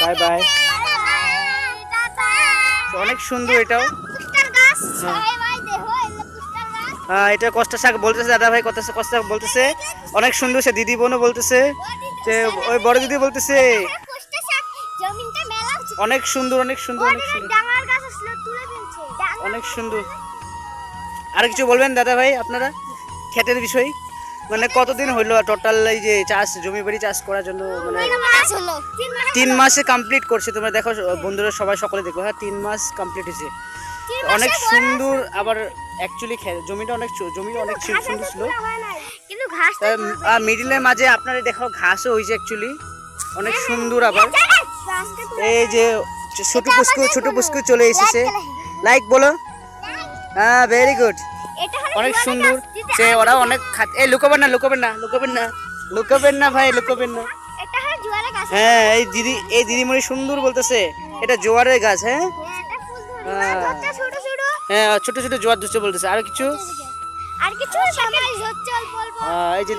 Bye bye. অনেক সুন্দর এটাও। এটা কষ্টা শাক বলতেছে দাদা ভাই, কত কষ্টা বলতেছে অনেক সুন্দর। সে দিদি বোনও বলতেছে, যে ওই বড় দিদি বলতেছে অনেক সুন্দর অনেক সুন্দর অনেক সুন্দর অনেক সুন্দর। আর কিছু বলবেন দাদা ভাই আপনারা ক্ষেতের বিষয়? মানে কতদিন হইলো টোটাল এই যে চাষ জমি বাড়ি চাষ করার জন্য? মানে 3 মাসে কমপ্লিট করছে। তোমরা দেখো বন্ধুরা সবাই সকলে দেখো, হ্যাঁ 3 মাস কমপ্লিট হয়েছে। অনেক সুন্দর। আবার অ্যাকচুয়ালি জমিটা অনেক সুন্দর ছিল, কিন্তু ঘাস মিডিলের মাঝে আপনারা দেখো ঘাসও হয়েছে অ্যাকচুয়ালি অনেক সুন্দর। আবার এই যে ছোট পুস্কু চলে এসেছে, লাইক বলো। হ্যাঁ ভেরি গুড, অনেক সুন্দর। সে ওরা অনেক এই লুকাবেন না ভাই, লুকাবেন না। হ্যাঁ এই দিদিমণি সুন্দর বলতেছে এটা জোয়ারের গাছ। হ্যাঁ হ্যাঁ ছোট ছোট জোয়ার দুষ্ট বলতেছে। আর কিছু এই যে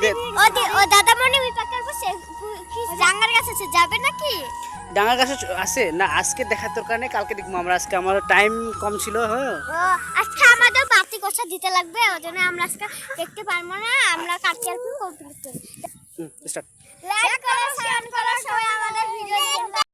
যাবে নাকি? ডাঙার গাছ আছে না, আজকে দেখার দরকার নেই, কালকে দেখবো আমরা। আজকে আমার টাইম কম ছিল। হ্যাঁ আজকে আমাদের বাতি কষা দিতে লাগবে, ওই জন্য আমরা আজকে দেখতে পারবো না। আমরা কাটতে আর কমপ্লিট করি। স্টার্ট। লাইক করো, শেয়ার করো, সবাই আমাদের ভিডিও